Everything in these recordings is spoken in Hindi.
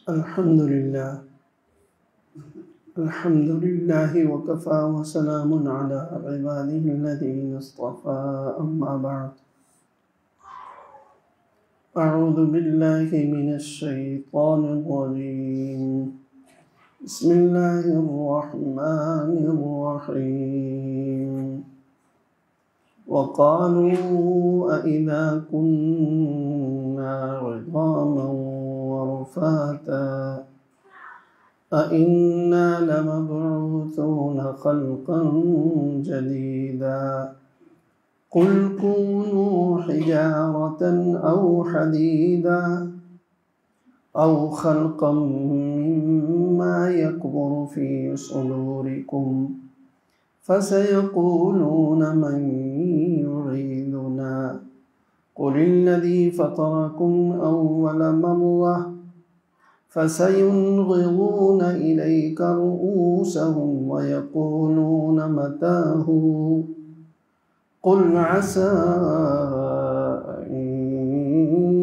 अल्हम्दुलिल्लाह अल्हम्दुलिल्लाहि वकफ़ा व सलामुन अला इबादिहिल्लज़ीना इस्तफ़ा अम्मा बअद अऊज़ु बिल्लाहि मिनश शैतानिर रजीम बिस्मिल्लाहिर रहमानिर रहीम वक़ालू अइज़ा कुन्ना इज़ामन व रुफ़ाता अइन्ना लमबऊसून ख़ल्क़न जदीदा क़ुल कूनू हिजारतन औ हदीदा औ ख़ल्क़म मिम्मा यकबुरु फ़ी सुदूरिकुम फ़सयक़ूलून मन युईदुना क़ुलिल्लज़ी फ़तरकुम अव्वल मर्रह फ़सयुनग़िज़ून इलैका रुऊसहुम वयक़ूलून मताहु क़ुल असा अन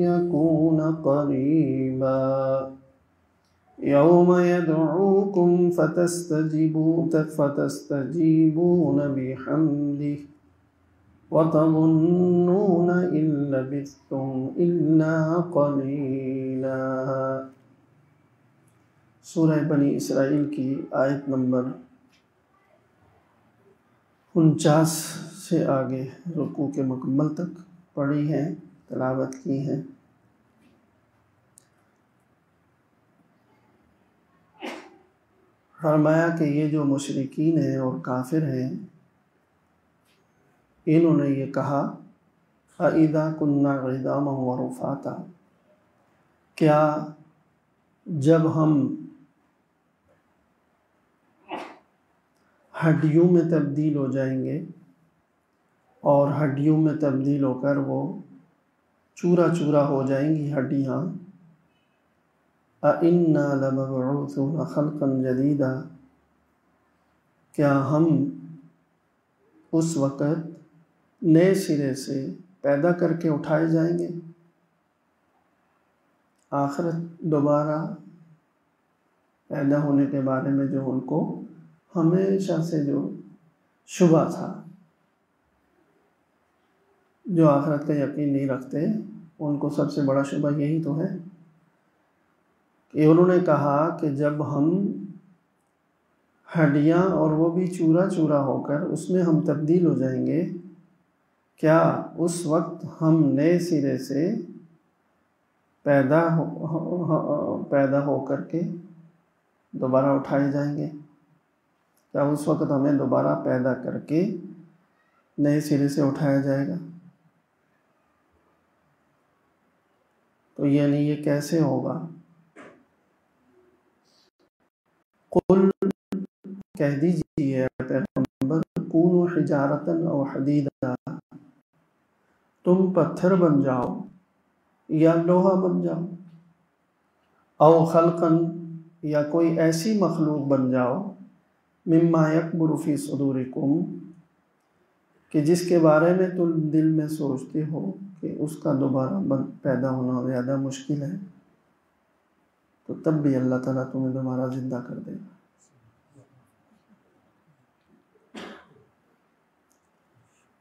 यकून क़रीबा यौम यदऊकुम फ़तस्तजीबून बिहम्दिहि वतज़ुन्नून इन लबिस्थुम इल्ला क़लीला। सूरह बनी इसराइल की आयत नंबर 49 से आगे रुकू के मुकम्मल तक पढ़ी है, तिलावत की है। फरमाया कि ये जो मुशरिकीन हैं और काफिर हैं, इन्होंने ये कहा अइज़ा कुन्ना इज़ामन व रुफ़ाता, क्या जब हम हड्डियों में तब्दील हो जाएंगे और हड्डियों में तब्दील होकर वो चूरा चूरा हो जाएंगी हड्डियाँ, अइन्ना लमबऊसून ख़ल्क़न जदीदा, क्या हम उस वक़्त नए सिरे से पैदा करके उठाए जाएंगे। आखिरत दोबारा पैदा होने के बारे में जो उनको हमेशा से जो शुबा था, जो आखिरत का यकीन नहीं रखते, उनको सबसे बड़ा शुबा यही तो है कि उन्होंने कहा कि जब हम हड्डियाँ और वो भी चूरा चूरा होकर उसमें हम तब्दील हो जाएंगे, क्या उस वक्त हम नए सिरे से पैदा हो करके दोबारा उठाए जाएंगे। क्या उस वक्त हमें दोबारा पैदा करके नए सिरे से उठाया जाएगा। तो यानी ये कैसे होगा। कुल कह दीजिए पैगंबर, कूनू हिजारतन औ हदीदा, तुम पत्थर बन जाओ या लोहा बन जाओ, औ खल्कन, या कोई ऐसी मखलूक बन जाओ, मिम्मा यकबुरु फ़ी सुदूरिकुम, कि जिसके बारे में तुम दिल में सोचते हो कि उसका दोबारा पैदा होना ज़्यादा मुश्किल है, तो तब भी अल्लाह ताला तुम्हें दोबारा ज़िंदा कर देगा।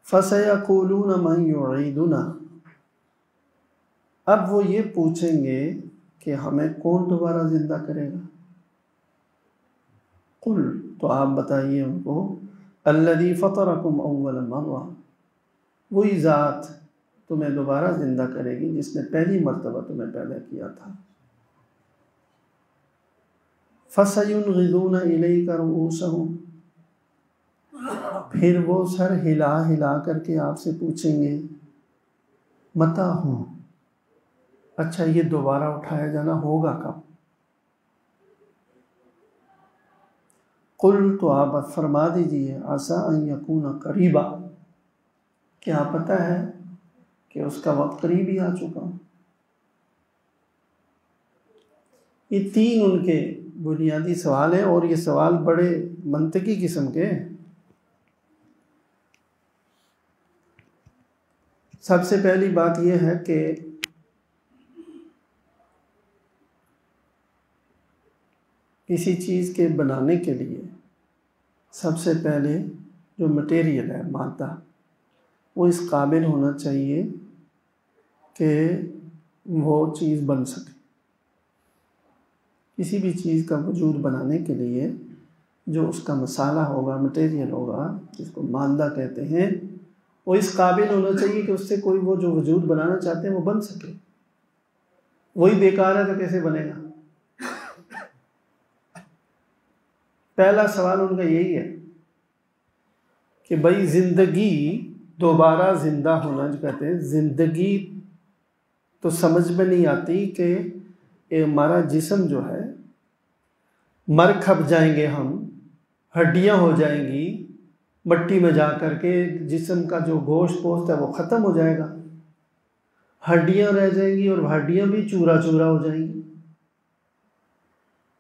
फ़सयक़ूलून मन युईदुना, अब वो ये पूछेंगे कि हमें कौन दोबारा ज़िंदा करेगा। कुल, तो आप बताइए उनको, अल्लज़ी फ़तरकुम अव्वल मर्रा, वही ज़ात तुम्हें दोबारा ज़िंदा करेगी जिसने पहली मर्तबा तुम्हें पैदा किया था। फ़सयुनग़िज़ून इलैका रुऊसहुम, फिर वो सर हिला हिला करके आपसे पूछेंगे, मता हूँ, अच्छा ये दोबारा उठाया जाना होगा कब। कुल, तो आप फरमा दीजिए, आसा अन यकून करीबा, क्या पता है कि उसका वक्त करीब ही आ चुका। ये तीन उनके बुनियादी सवाल हैं और ये सवाल बड़े मंतकी किस्म के। सबसे पहली बात यह है कि किसी चीज़ के बनाने के लिए सबसे पहले जो मटेरियल है, मादा, वो इस काबिल होना चाहिए कि वो चीज़ बन सके। किसी भी चीज़ का वजूद बनाने के लिए जो उसका मसाला होगा, मटेरियल होगा, जिसको मादा कहते हैं, वो इस काबिल होना चाहिए कि उससे कोई वो जो वजूद बनाना चाहते हैं वो बन सके। वही बेकार है तो कैसे बनेगा? पहला सवाल उनका यही है कि भाई ज़िंदगी, दोबारा ज़िंदा होना जो कहते हैं, ज़िंदगी तो समझ में नहीं आती कि हमारा जिस्म जो है, मर खप जाएंगे हम, हड्डियां हो जाएंगी, मिट्टी में जा कर के जिस्म का जो गोश्त पोस्त है वो ख़त्म हो जाएगा, हड्डियां रह जाएंगी और हड्डियां भी चूरा चूरा हो जाएंगी।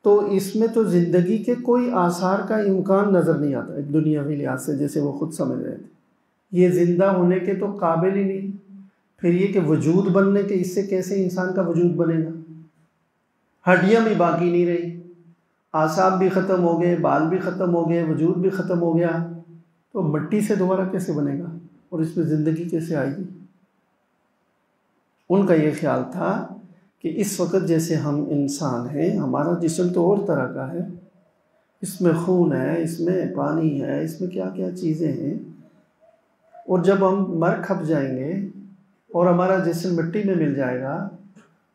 तो इसमें तो ज़िंदगी के कोई आसार का इम्कान नज़र नहीं आता एक दुनियावी लिहाज से, जैसे वो खुद समझ रहे थे। ये ज़िंदा होने के तो काबिल ही नहीं, फिर ये कि वजूद बनने के, इससे कैसे इंसान का वजूद बनेगा? हड्डियां भी बाकी नहीं रही, आसाब भी ख़त्म हो गए, बाल भी ख़त्म हो गए, वजूद भी ख़त्म हो गया, तो मिट्टी से दोबारा कैसे बनेगा और इसमें ज़िंदगी कैसे आएगी? उनका ये ख्याल था कि इस वक्त जैसे हम इंसान हैं, हमारा जिस्म तो और तरह का है, इसमें खून है, इसमें पानी है, इसमें क्या क्या चीज़ें हैं, और जब हम मर खप जाएंगे और हमारा जिस्म मिट्टी में मिल जाएगा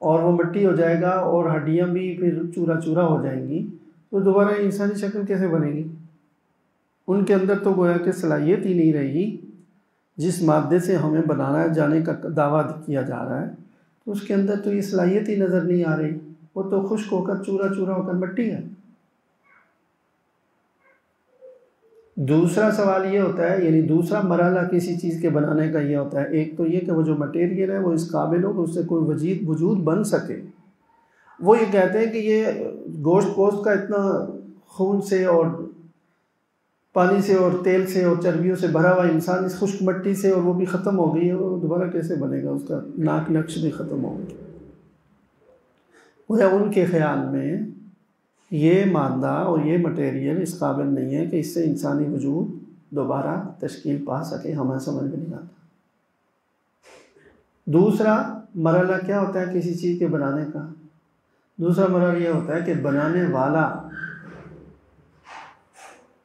और वो मिट्टी हो जाएगा और हड्डियां भी फिर चूरा चूरा हो जाएंगी, तो दोबारा इंसानी शक्ल कैसे बनेगी? उनके अंदर तो गोया कि सलाहियत ही नहीं रहेगी। जिस मादे से हमें बनाना जाने का दावा किया जा रहा है, तो उसके अंदर तो ये सलाहियत ही नज़र नहीं आ रही, वो तो खुश्क होकर चूरा चूरा होकर मिट्टी है। दूसरा सवाल ये होता है, यानी दूसरा मरहला किसी चीज़ के बनाने का ये होता है, एक तो ये कि वो जो मटेरियल है वो इस काबिल हो कि उससे कोई वजूद बन सके। वो ये कहते हैं कि ये गोश्त पोस्त का इतना खून से और पानी से और तेल से और चर्बियों से भरा हुआ इंसान इस खुश्क मिट्टी से, और वो भी ख़त्म हो गई है, वो दोबारा कैसे बनेगा? उसका नाक नक्श भी ख़त्म हो गई। वो उनके ख़्याल में ये मादा और ये मटेरियल इस काबिल नहीं है कि इससे इंसानी वजूद दोबारा तश्कील पा सके, हमें समझ में नहीं आता। दूसरा मरहला क्या होता है किसी चीज़ के बनाने का? दूसरा मरहला ये होता है कि बनाने वाला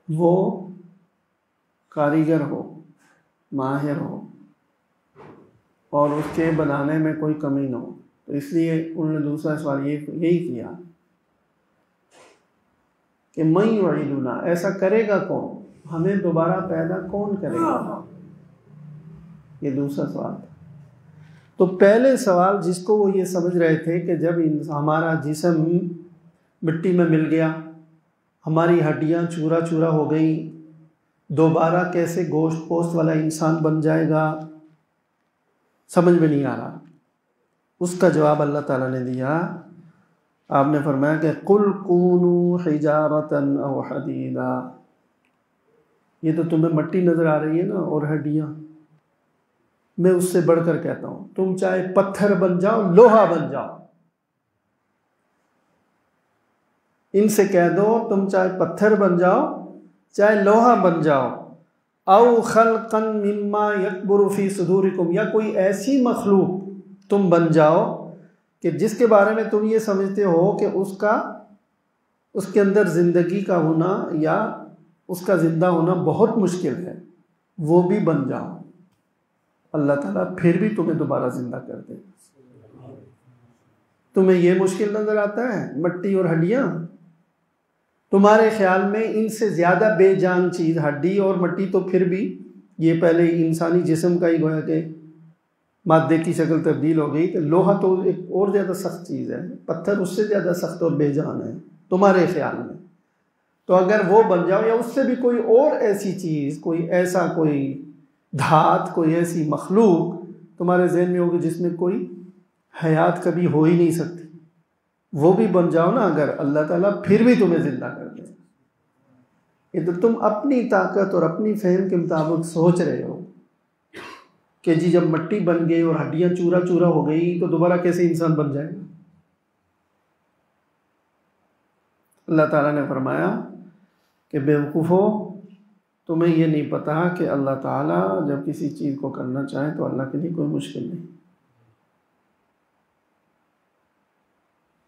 वो कारीगर हो, माहिर हो, और उसके बनाने में कोई कमी न हो। तो इसलिए उन्होंने दूसरा सवाल यही किया कि मैं वहीदुना, ऐसा करेगा कौन, हमें दोबारा पैदा कौन करेगा? ये दूसरा सवाल था। तो पहले सवाल जिसको वो ये समझ रहे थे कि जब हमारा जिस्म मिट्टी में मिल गया, हमारी हड्डियां चूरा चूरा हो गई, दोबारा कैसे गोश्त पोस्त वाला इंसान बन जाएगा, समझ में नहीं आ रहा। उसका जवाब अल्लाह ताला ने दिया। आपने फरमाया कि कुल कूनू हिजारतन औ हदीदा, ये तो तुम्हें मिट्टी नज़र आ रही है ना और हड्डियाँ, मैं उससे बढ़कर कहता हूँ, तुम चाहे पत्थर बन जाओ, लोहा बन जाओ, इनसे कह दो तुम चाहे पत्थर बन जाओ चाहे लोहा बन जाओ, औ खल्कन मिम्मा यकबुरु फी सुदूरिकुम, या कोई ऐसी मखलूक तुम बन जाओ कि जिसके बारे में तुम ये समझते हो कि उसके अंदर ज़िंदगी का होना या उसका ज़िंदा होना बहुत मुश्किल है, वो भी बन जाओ, अल्लाह ताला फिर भी तुम्हें दोबारा ज़िंदा कर दे। तुम्हें ये मुश्किल नज़र आता है मिट्टी और हड्डियाँ? तुम्हारे ख्याल में इनसे ज़्यादा बेजान चीज़ हड्डी और मिट्टी तो फिर भी, ये पहले इंसानी जिस्म का ही गोया कि मादे की शक्ल तब्दील हो गई, तो लोहा तो एक और ज़्यादा सख्त चीज़ है, पत्थर उससे ज़्यादा सख्त और बेजान है तुम्हारे ख्याल में। तो अगर वो बन जाओ या उससे भी कोई और ऐसी चीज़, कोई ऐसा कोई धात, कोई ऐसी मखलूक तुम्हारे जहन में होगी जिसमें कोई हयात कभी हो ही नहीं सकती, वो भी बन जाओ ना अगर, अल्लाह ताला फिर भी तुम्हें ज़िंदा कर दे। ये तो तुम अपनी ताकत और अपनी फहम के मुताबिक सोच रहे हो कि जी जब मिट्टी बन गई और हड्डियाँ चूरा चूरा हो गई तो दोबारा कैसे इंसान बन जाएगा? अल्लाह ताला ने फरमाया कि बेवकूफ़ो, तुम्हें ये नहीं पता कि अल्लाह ताला जब किसी चीज़ को करना चाहे तो अल्लाह के लिए कोई मुश्किल नहीं।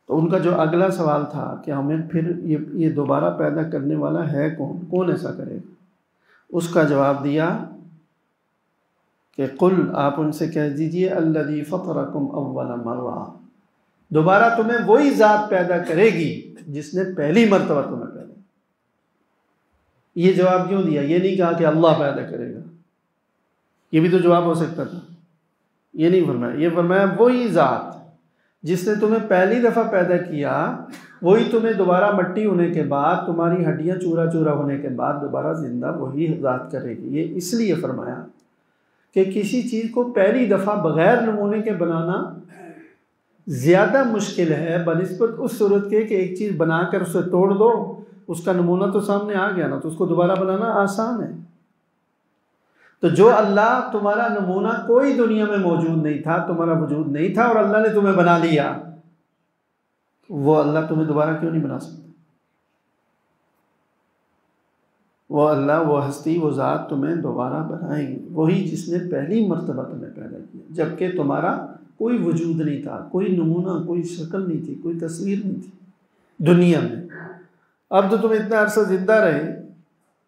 तो उनका जो अगला सवाल था कि हमें फिर ये दोबारा पैदा करने वाला है कौन, कौन ऐसा करेगा, उसका जवाब दिया कि कुल, आप उनसे कह दीजिए अल्लज़ी फ़तरकुम अव्वल मर्रा, दोबारा तुम्हें वही ज़ात पैदा करेगी जिसने पहली मर्तबा तुम्हें पैदा। ये जवाब क्यों दिया? ये नहीं कहा कि अल्लाह पैदा करेगा, ये भी तो जवाब हो सकता था। ये नहीं फरमाया, ये फरमाया वही ज़ात जिसने तुम्हें पहली दफ़ा पैदा किया, वही तुम्हें दोबारा मट्टी होने के बाद, तुम्हारी हड्डियाँ चूरा चूरा होने के बाद दोबारा ज़िंदा वही ज़ात करेगी। ये इसलिए फरमाया कि किसी चीज़ को पहली दफ़ा बग़ैर नमूने के बनाना ज़्यादा मुश्किल है बनिस्बत उस सूरत के कि एक चीज़ बनाकर उसे तोड़ दो, उसका नमूना तो सामने आ गया ना, तो उसको दोबारा बनाना आसान है। तो जो अल्लाह, तुम्हारा नमूना कोई दुनिया में मौजूद नहीं था, तुम्हारा वजूद नहीं था और अल्लाह ने तुम्हें बना लिया, वो अल्लाह तुम्हें दोबारा क्यों नहीं बना सकता? वो अल्लाह, वो हस्ती, वो ज़ात तुम्हें दोबारा बनाएगी, वही जिसने पहली मर्तबा तुम्हें पैदा किया, जबकि तुम्हारा कोई वजूद नहीं था, कोई नमूना, कोई शक्ल नहीं थी, कोई तस्वीर नहीं थी दुनिया में। अब तो तुम इतना अरसा ज़िंदा रहे,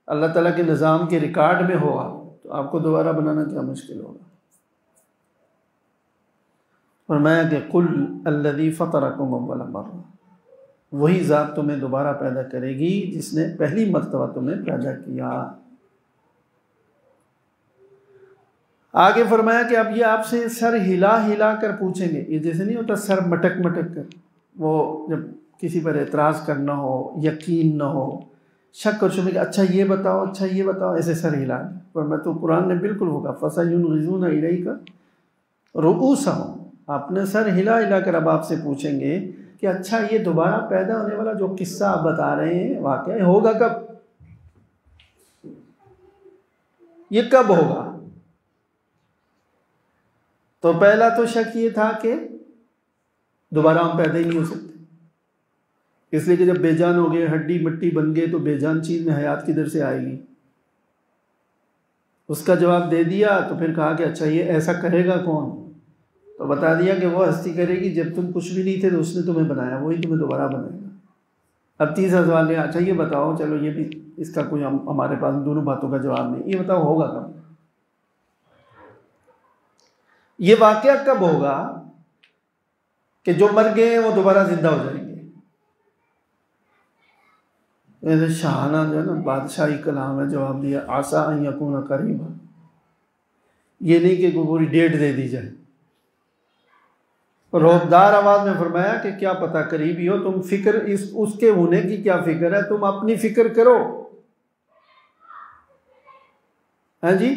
अल्लाह ताला के निज़ाम के रिकॉर्ड में हो आप, तो आपको दोबारा बनाना क्या मुश्किल होगा। फरमाया कि कुल अल्लज़ी फ़तरकुम अव्वल मर्रा, वही ज़ात तुम्हें दोबारा पैदा करेगी जिसने पहली मर्तबा तुम्हें पैदा किया। आगे फरमाया कि अब ये आपसे सर हिला हिला कर पूछेंगे, ये जैसे नहीं होता सर मटक मटक कर, वो जब किसी पर एतराज़ करना हो, यकीन न हो, शक और शुबे, अच्छा ये बताओ, अच्छा ये बताओ, ऐसे सर हिला। पर मैं तो कुरान ने बिल्कुल होगा, फसयुनग़िज़ूना इलैका रुऊसहुम, आपने सर हिला हिला कर अब आपसे पूछेंगे कि अच्छा ये दोबारा पैदा होने वाला जो किस्सा आप बता रहे हैं वाक़ई होगा कब, ये कब होगा? तो पहला तो शक ये था कि दोबारा हम पैदा ही नहीं हो सकते, इसलिए कि जब बेजान हो गए, हड्डी मिट्टी बन गए, तो बेजान चीज़ में हयात किधर से आएगी? उसका जवाब दे दिया। तो फिर कहा कि अच्छा ये ऐसा करेगा कौन? तो बता दिया कि वो हस्ती करेगी जब तुम कुछ भी नहीं थे तो उसने तुम्हें बनाया, वही तुम्हें दोबारा बनाएगा। अब तीसरा सवाल है, अच्छा ये बताओ, चलो ये भी, इसका कोई हमारे पास दोनों बातों का जवाब नहीं, ये बताओ होगा कब? ये वाक़या कब होगा कि जो मर गए हैं वो दोबारा जिंदा हो जाएंगे? शाहाना जो है ना, बादशाही कलाम है, जवाब दिया आसा अन यकून करीबा, ये नहीं कि पूरी डेट दे दी जाए। रोबदार आवाज़ में फरमाया कि क्या पता करीब ही हो, तुम फिक्र इस उसके होने की क्या फिक्र है, तुम अपनी फिक्र करो। हाँ जी,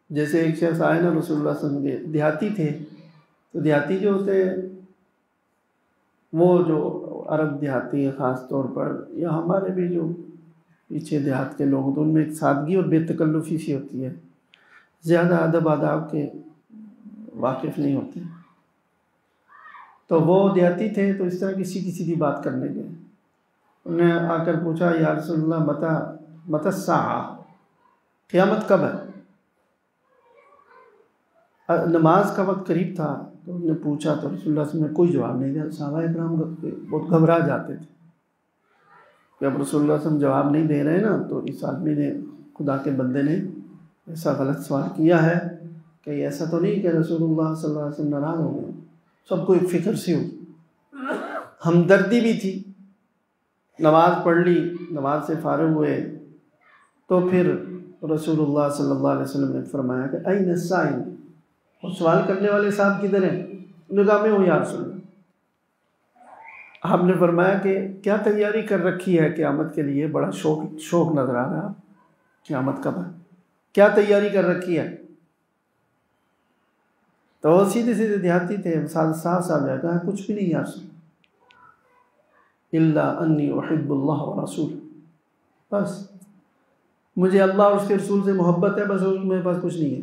जैसे एक शख्स आए ना रसूलुल्लाह सल्लल्लाहु अलैहि वसल्लम के, देहाती थे, तो देहाती जो होते हैं, वो जो अरब देहाती है ख़ास तौर पर, या हमारे भी जो पीछे देहात के लोग, तो उनमें एक सादगी और बेतकल्लुफ़ी सी होती है, ज़्यादा अदब आदाब के वाकिफ़ नहीं होते। तो वो देहाती थे, तो इस तरह की सीधी सीधी बात करने गए। उन्हें आकर पूछा, या रसूलल्लाह मता साआ, क़यामत कब है? नमाज का वक्त करीब था, तो उन्होंने पूछा, तो रसूलुल्लाह ने कोई जवाब नहीं दिया। सहाबा इकराम बहुत घबरा जाते थे कि अब रसूलुल्लाह जवाब नहीं दे रहे ना, तो इस आदमी ने, खुदा के बंदे ने ऐसा गलत सवाल किया है कि ऐसा तो नहीं कि रसूलुल्लाह सल्लल्लाहु अलैहि वसल्लम नाराज़ हो गए। सबको एक फ़िक्र सी हुई, हमदर्दी भी थी। नमाज पढ़ ली, नमाज से फ़ारिग़ हुए, तो फिर रसूलुल्लाह सल्लल्लाहु अलैहि वसल्लम ने फरमाया कि ऐन साइल, और सवाल करने वाले साहब किधर हैं? उन्होंने कहा मैं हूँ या रसूलल्लाह। आपने फरमाया कि क्या तैयारी कर रखी है क़यामत के लिए? बड़ा शौक नज़र आ रहा है, क़यामत कब है, क्या तैयारी कर रखी है? तो वो सीधे सीधे देहाती थे, साफ साफ कहा कुछ भी नहीं यार, इल्ला अन्नी उहिब्बुल्लाह व रसूल, बस मुझे अल्लाह और उसके रसूल से मोहब्बत है, बस मेरे पास कुछ नहीं है।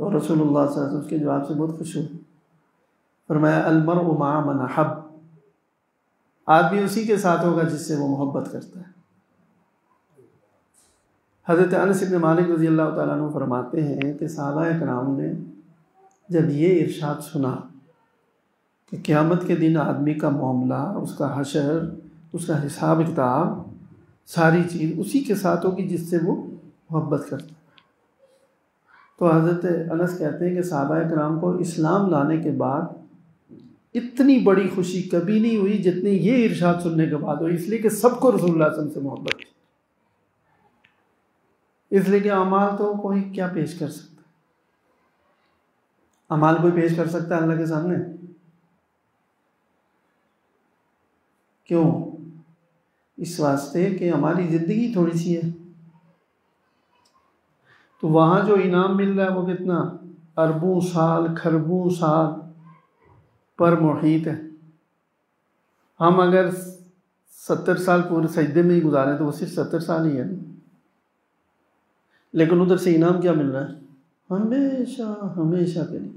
तो रसूलुल्लाह सल्लल्लाहु अलैहि वसल्लम उसके जवाब से बहुत खुश हुए। फरमाया अलमरउ मअ मन अहब, आदमी उसी के साथ होगा जिससे वो मोहब्बत करता है। हज़रत अनस इब्न मालिक रज़ी अल्लाह तआला अन्हु फरमाते हैं कि सहाबाए किराम ने जब ये इरशाद सुना कि क़यामत के दिन आदमी का मामला, उसका हशर, उसका हिसाब किताब, सारी चीज़ उसी के साथ होगी जिससे वो मोहब्बत करता है। तो हज़रत अनस कहते हैं कि सहाबाए किराम को इस्लाम लाने के बाद इतनी बड़ी खुशी कभी नहीं हुई जितनी ये इरशाद सुनने के बाद हुई, इसलिए कि सबको रसूलुल्लाह सल्लल्लाहु अलैहि वसल्लम से मोहब्बत थी। इसलिए कि अमाल तो कोई क्या पेश कर सकता है, अमाल कोई पेश कर सकता है अल्लाह के सामने? क्यों? इस वास्ते कि हमारी ज़िंदगी थोड़ी सी है। तो वहाँ जो इनाम मिल रहा है वो कितना, अरबों साल खरबों साल पर मुहीत है। हम अगर 70 साल पूरे सजदे में ही गुजारें तो वो सिर्फ 70 साल ही है, लेकिन उधर से इनाम क्या मिल रहा है, हमेशा हमेशा के लिए।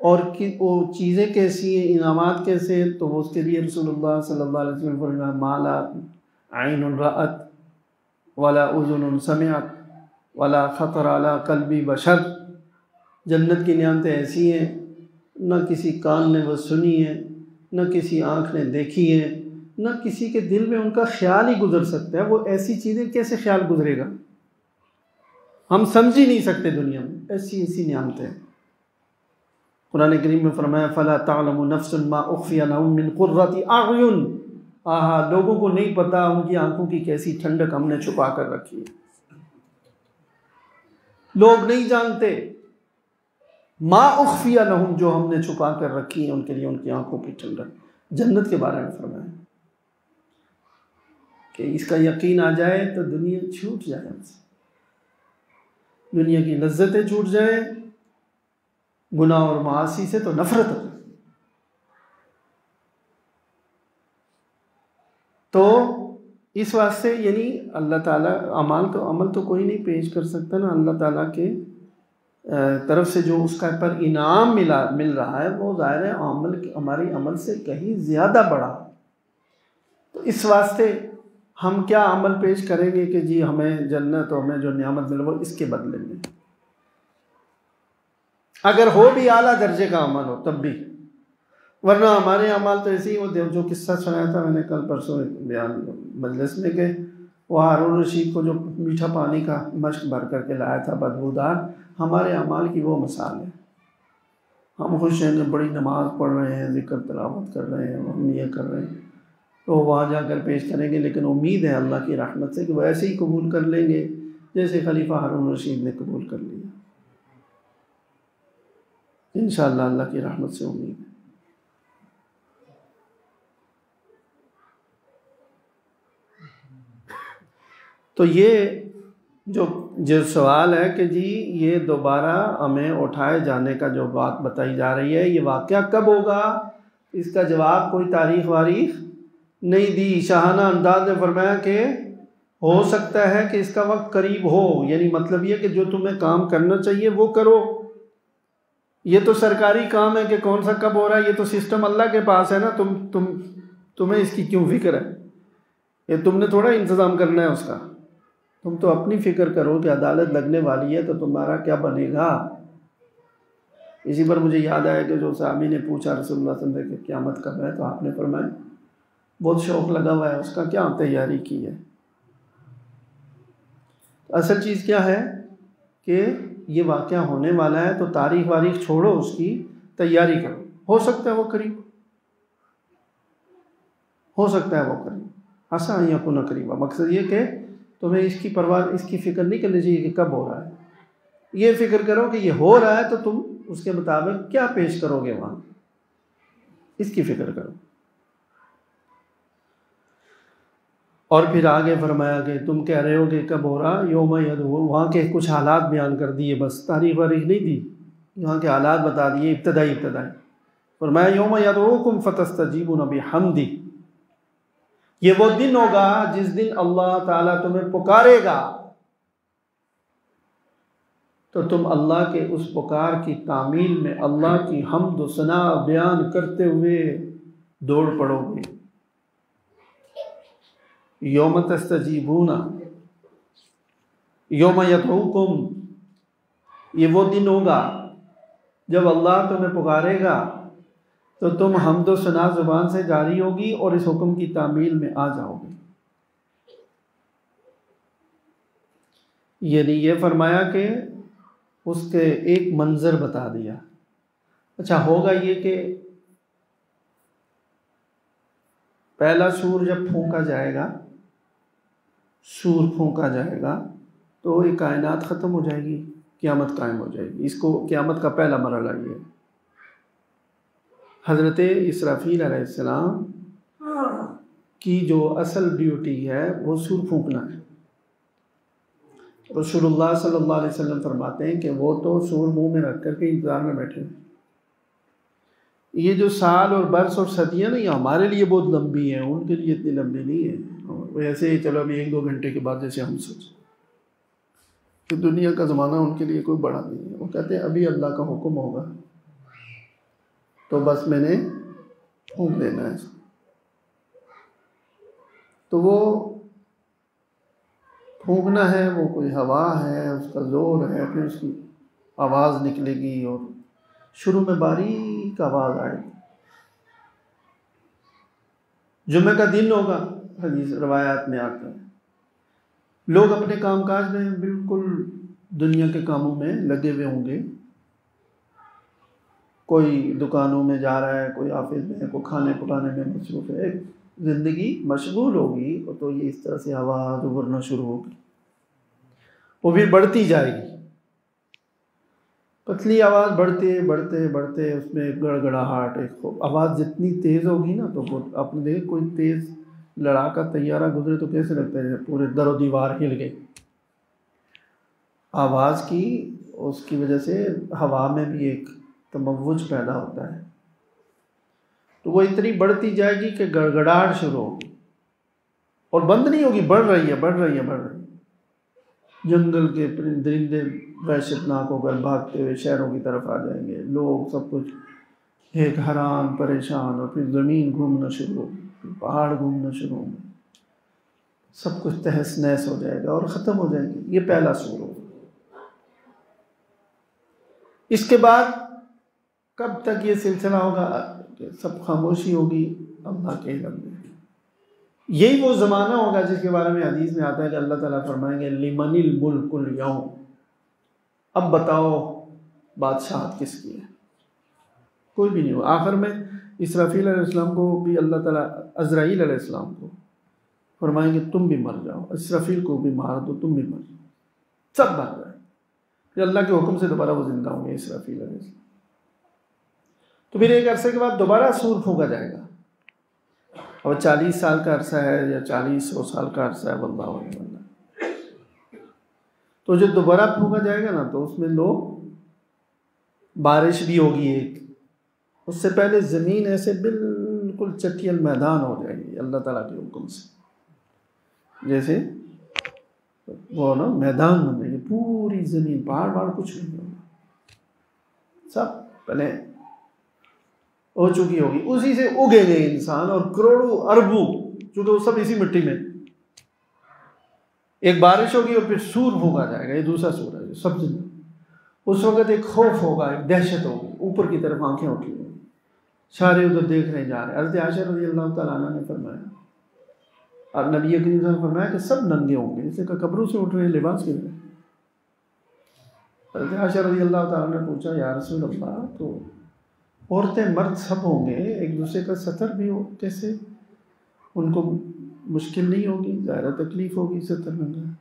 और कि वो चीज़ें कैसी हैं, इनामात कैसे, तो उसके लिए रसूलुल्लाह सल्लल्लाहु अलैहि वसल्लम फरमाया माला ऐनुन रअत वला उज़ुनुन समिअत वला खतर अला क़ल्बि बशर। जन्नत की नियामतें ऐसी हैं न किसी कान ने वो सुनी है, न किसी आँख ने देखी है, न किसी के दिल में उनका ख्याल ही गुजर सकता है। वो ऐसी चीज़ें कैसे ख्याल गुजरेगा, हम समझ ही नहीं सकते। दुनिया में ऐसी ऐसी नियामतें हैं। कुरान करीम में फरमाया फ़ला तअलमु नफ्सुन मा उख़फ़िय लहुम मिन क़ुर्रति अयुन। आहा, लोगों को नहीं पता उनकी आंखों की कैसी ठंडक हमने छुपा कर रखी है। लोग नहीं जानते मा उख़फ़िय लहुम, जो हमने छुपा कर रखी है उनके लिए, उनकी आंखों की ठंडक। जन्नत के बारे में फरमाया कि इसका यकीन आ जाए तो दुनिया छूट जाए हमसे, दुनिया की लज्जतें छूट जाए, गुनाह और मासी से तो नफरत हो। तो इस वास्ते यानी अल्लाह ताला अमल तो कोई नहीं पेश कर सकता ना, अल्लाह ताला के तरफ से जो उसका पर इनाम मिल रहा है वो ज़ाहिर है हमारी अमल से कहीं ज़्यादा बड़ा। तो इस वास्ते हम क्या अमल पेश करेंगे कि जी हमें जन्नत और हमें जो नियामत मिले वो इसके बदले में, अगर हो भी आला दर्जे का अमल हो तब भी, वरना हमारे अमाल तो ऐसे ही। वो जो किस्सा सुनाया था मैंने कल परसों बयान मजलिस में, कि वो हारून रशीद को जो मीठा पानी का मश्क भर करके लाया था बदबूदार, हमारे अमाल की वो मिसाल है। हम खुश हैं, बड़ी नमाज पढ़ रहे हैं, ज़िक्र तिलावत कर रहे हैं, हम ये कर रहे हैं, तो वहाँ जाकर पेश करेंगे। लेकिन उम्मीद है अल्लाह की रहमत से कि वो ऐसे ही कबूल कर लेंगे जैसे खलीफा हारून रशीद ने कबूल कर लिया। इंशाअल्लाह अल्लाह की रहमत से उम्मीद है। तो ये जो सवाल है कि जी ये दोबारा हमें उठाए जाने का जो बात बताई जा रही है, ये वाक़या कब होगा, इसका जवाब कोई तारीख़ वारीख़ नहीं दी। शाहाना अंदाज में फरमाया कि हो सकता है कि इसका वक्त करीब हो, यानी मतलब ये कि जो तुम्हें काम करना चाहिए वो करो। ये तो सरकारी काम है कि कौन सा कब हो रहा है, ये तो सिस्टम अल्लाह के पास है ना। तुम्हें इसकी क्यों फिक्र है, ये तुमने थोड़ा इंतज़ाम करना है उसका। तुम तो अपनी फ़िक्र करो कि अदालत लगने वाली है तो तुम्हारा क्या बनेगा। इसी पर मुझे याद आया कि जो साहबी ने पूछा रसूलुल्लाह सल्लल्लाहु अलैहि वसल्लम कि क़यामत कब है, तो आपने फरमाया बहुत शौक़ लगा हुआ है उसका, क्या तैयारी की है। असल चीज़ क्या है कि ये वाक़या होने वाला है, तो तारीख़ वारीख़ छोड़ो, उसकी तैयारी करो। हो सकता है वो करीब, हो सकता है वो करीब, आसा यकुन करीबा। मकसद ये कि तुम्हें इसकी परवाह, इसकी फ़िक्र नहीं करनी चाहिए कि कब हो रहा है। ये फ़िक्र करो कि ये हो रहा है तो तुम उसके मुताबिक क्या पेश करोगे वहाँ, इसकी फ़िक्र करो। और फिर आगे फरमाया कि तुम कह रहे हो कि कब हो रहा, योम यदू, वहाँ के कुछ हालात बयान कर दिए, बस तारीख़ वारीख़ नहीं दी, वहाँ के हालात बता दिए इब्तदाई। फरमाया योम यदूकुम फतस्तजीबून बिहम्दी, ये वो दिन होगा जिस दिन अल्लाह ताला तुम्हें पुकारेगा तो तुम अल्लाह के उस पुकार की तामील में अल्लाह की हम्द व सना बयान करते हुए दौड़ पड़ोगे। यौम तस्तजीबूना यौम यदऊकुम, ये वो दिन होगा जब अल्लाह तुम्हें पुकारेगा तो तुम हम्द व सना ज़ुबान से जारी होगी और इस हुक्म की तामील में आ जाओगे। यानी ये फरमाया कि उसके एक मंजर बता दिया। अच्छा, होगा ये कि पहला सूर जब फूंका जाएगा, सूर फूंका जाएगा तो ये कायनात ख़त्म हो जाएगी, क़यामत कायम हो जाएगी। इसको क़यामत का पहला मरहला ये है। हज़रत इसराफील अलैहिस्सलाम की जो असल ड्यूटी है वो सूर फूंकना है। रसूलुल्लाह सल्लल्लाहु अलैहि वसल्लम फरमाते हैं कि वो तो सूर मुंह में रख कर के इंतज़ार में बैठे हैं। ये जो साल और बरस और सदियाँ नहीं हमारे लिए बहुत लंबी हैं, उनके लिए इतनी लंबी नहीं है। वैसे ही चलो अभी 1-2 घंटे के बाद जैसे हम सोचें कि दुनिया का ज़माना उनके लिए कोई बड़ा नहीं है। वो कहते हैं अभी अल्लाह का हुक्म होगा तो बस मैंने फूंक देना है। तो वो फूंकना है, वो कोई हवा है, उसका ज़ोर है, फिर उसकी आवाज़ निकलेगी और शुरू में बारीक आवाज़ आएगी। जुम्मे का दिन होगा, हदीस रवायात में आता है, लोग अपने कामकाज में बिल्कुल दुनिया के कामों में लगे हुए होंगे। कोई दुकानों में जा रहा है, कोई ऑफिस में, कोई खाने पकाने में मसरूफ़ है, ज़िंदगी मशगूल होगी। तो ये इस तरह से आवाज़ उभरना शुरू होगी, वो भी बढ़ती जाएगी। पतली आवाज़ बढ़ते बढ़ते बढ़ते उसमें गड़गड़ाहट, एक आवाज़ जितनी तेज़ होगी ना, तो वो आपने देखा कोई तेज़ लड़ाका तैयारा गुजरे तो कैसे लगता है पूरे दरो दीवार हिल गई। आवाज़ की उसकी वजह से हवा में भी एक तमव्वुज पैदा होता है। तो वो इतनी बढ़ती जाएगी कि गड़गड़ाहट शुरू होगी और बंद नहीं होगी, बढ़ रही है, बढ़ रही है, बढ़ रही है। जंगल के दरिंदे वहशतनाक होकर भागते हुए शहरों की तरफ आ जाएंगे, लोग सब कुछ एक हैरान परेशान, और फिर ज़मीन घूमना शुरू होगी, पहाड़ घूमना शुरू होंगे, सब कुछ तहस नहस हो जाएगा और ख़त्म हो जाएगी। ये पहला सूर होगा। इसके बाद कब तक ये सिलसिला होगा? सब खामोशी होगी अल्लाह के इल्म में। यही वो ज़माना होगा जिसके बारे में हदीस में आता है कि अल्लाह ताला फरमाएंगे लिमनिल मुल्कुल यौम, अब बताओ बादशाहत किसकी है? कोई भी नहीं हो। आखिर में इसराफील अलैहिस्सलाम को भी अल्लाह ताला, अज़राइल अलैहिस्सलाम को फरमाएंगे तुम भी मर जाओ, इसराफील को भी मार दो, तुम भी मर जाओ, सब मर जाए। फिर अल्लाह के हुक्म से दोबारा वो जिंदा होंगे इसराफील अलैहिस्सलाम। तो फिर एक अरसे के बाद दोबारा सूर फूंका जाएगा। और 40 साल का अरसा है या 40-100 साल का अरसा है, वल्लाहु अल्लाह। तो जब दोबारा फूंका जाएगा ना, तो उसमें लोग, बारिश भी होगी एक, उससे पहले ज़मीन ऐसे बिल्कुल चटियल मैदान हो जाएगी अल्लाह ताला के हुक्म से। जैसे वो ना मैदान बन जाएगी, पूरी ज़मीन, पहाड़ कुछ नहीं होगा, सब पहले हो चुकी होगी। उसी से उगेंगे इंसान और करोड़ों अरबों, चूँकि वो सब इसी मिट्टी में। एक बारिश होगी और फिर सूर फूंका जाएगा, ये दूसरा सूर है सब जिंदा। उस वक़्त एक खौफ होगा, एक दहशत होगी, ऊपर की तरफ आंखें उठी होंगी, सारे उधर देख रहे जा रहे। हज़रत आयशा रज़ियल्लाहु तआला अन्हा ने फरमाया, और नबी करीम सल्लल्लाहु अलैहि वसल्लम ने फरमाया कि सब नंगे होंगे, जैसे कब्रों से उठ रहे हैं, लिबास के लिए। हज़रत आयशा रज़ियल्लाहु तआला ने पूछा, या रसूल अल्लाह, तो औरतें मर्द सब होंगे, एक दूसरे का सतर भी हो, कैसे उनको मुश्किल नहीं होगी? ज़ाहिर तकलीफ़ होगी सतर में।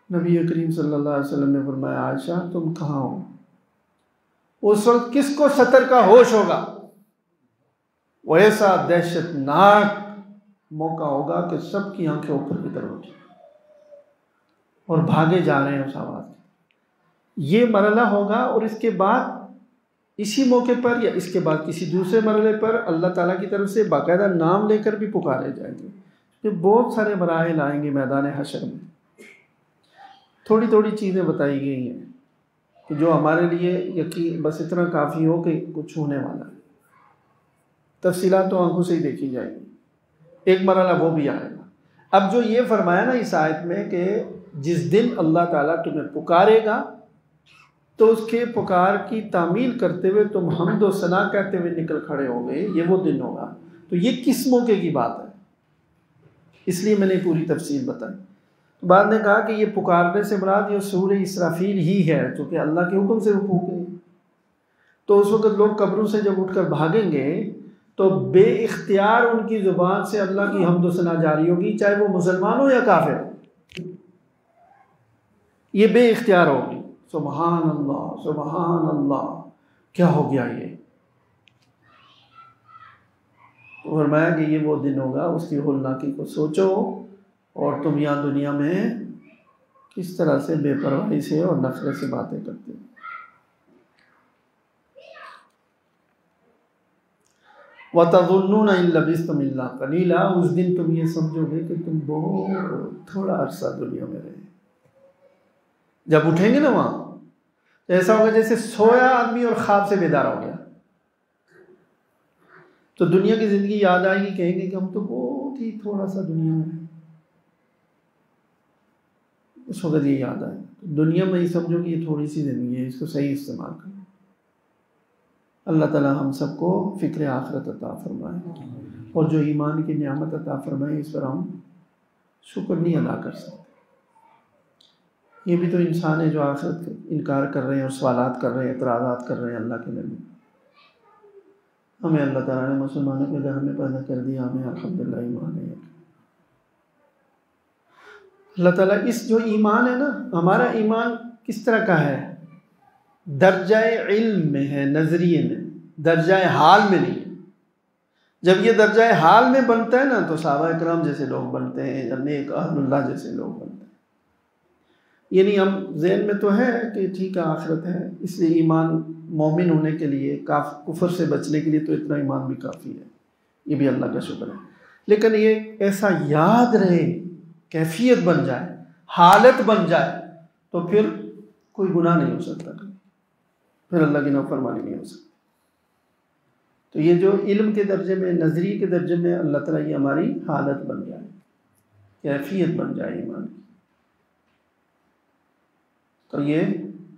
नबी करीम सल्लल्लाहु अलैहि वसल्लम ने फरमाया, आयशा तुम कहाँ हो? उस वक्त किसको सतर का होश होगा? वो ऐसा दहशतनाक मौका होगा कि सबकी आंखें ऊपर की तरफ उठी और भागे जा रहे हैं उस आवाज़। ये मरला होगा। और इसके बाद इसी मौके पर या इसके बाद किसी दूसरे मरले पर अल्लाह ताला की तरफ से बाकायदा नाम लेकर भी पुकारे जाएंगे। तो बहुत सारे मराहिल आएंगे मैदान हशर में। थोड़ी थोड़ी चीज़ें बताई गई हैं कि जो हमारे लिए यकीन बस इतना काफ़ी हो कि कुछ होने वाला है। तफसीलात तो आंखों से ही देखी जाएगी, एक मरहला वो भी आएगा। अब जो ये फरमाया ना इस आयत में कि जिस दिन अल्लाह ताला तुम्हें पुकारेगा तो उसके पुकार की तामील करते हुए तुम हम्द व सना कहते हुए निकल खड़े होगे, ये वो दिन होगा। तो ये किस मौके की बात है, इसलिए मैंने पूरी तफसील बताई। तो बाद ने कहा कि ये पुकारने से मुराद ये सूर इसराफील ही है, क्योंकि अल्लाह के हुक्म से वो फूकेंगे। तो उस वक़्त लोग कब्रों से जब उठकर भागेंगे तो बेइख्तियार उनकी ज़ुबान से अल्लाह की हम्द व सना जारी होगी, चाहे वो मुसलमान हो या काफिर, ये बेइख्तियार होगी। सुबहान अल्लाह, क्या हो गया ये। तो फरमाया कि ये वो दिन होगा, उसकी होलनाकी को सोचो और तुम यहाँ दुनिया में किस तरह से बेपरवाही से और नखरे से बातें करते हो। वतज़ुन्नून इन लबिस्तुम इल्ला क़लीला, उस दिन तुम ये समझोगे कि तुम बहुत थोड़ा अरसा दुनिया में रहे। जब उठेंगे ना वहाँ तो ऐसा होगा जैसे सोया आदमी और ख्वाब से बेदार हो गया। तो दुनिया की ज़िंदगी याद आएगी, कहेंगे कि हम तो बहुत ही थोड़ा सा दुनिया में हैं। उस वक्त ये याद आए, तो दुनिया में ही समझो कि ये थोड़ी सी ज़िंदगी है, इसको सही इस्तेमाल करें। अल्लाह ताला हम सबको फ़िक्र आखिरत अता फरमाए और जो ईमान की नियामत अता फरमाए इस पर हम शुक्र नहीं अदा कर सकते। ये भी तो इंसान है जो आखिरत का इनकार कर रहे हैं और सवालात कर रहे हैं, एतराज़ात कर रहे हैं अल्लाह के नबी। हमें अल्लाह ताला ने मुसलमानों के घर में पैदा कर दिया, हमें अल्हम्दुलिल्लाह ईमान है। अल्लाह ताला इस जो ईमान है ना, हमारा ईमान किस तरह का है, दर्जाए इल्म में है, नज़रिए में, दर्जाए हाल में नहीं है। जब ये दर्जाए हाल में बनता है ना तो सहाबा इकराम जैसे लोग बनते हैं, या नेक अहलुल्लाह जैसे लोग बनते हैं। यानी हम ज़हन में तो है कि ठीक है आखिरत है, इसलिए ईमान मोमिन होने के लिए, कुफर से बचने के लिए तो इतना ईमान भी काफ़ी है, ये भी अल्लाह का शुक्र है। लेकिन ये ऐसा याद रहे, कैफियत बन जाए, हालत बन जाए, तो फिर कोई गुनाह नहीं हो सकता, फिर अल्लाह की नाफरमानी नहीं हो सकती। तो ये जो इल्म के दर्जे में, नज़रिए के दर्जे में अल्लाह ताला ये हमारी हालत बन जाए, कैफियत बन जाए ईमान की। तो ये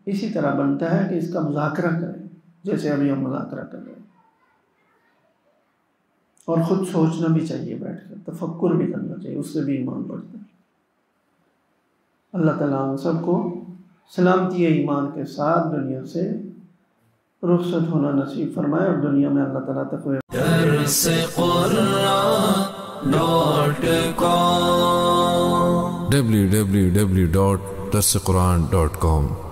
इसी तरह बनता है कि इसका मुज़ाकरा करें, जैसे अभी हम मुज़ाकरा कर रहे हैं, और ख़ुद सोचना भी चाहिए, बैठकर तफक्कुर भी करना चाहिए, उससे भी ईमान बढ़ता है। अल्लाह ताला हम सबको सलामती ईमान के साथ दुनिया से रुखसत होना नसीब फरमाए और दुनिया में अल्लाह ताला तक़वा www.darsequran.com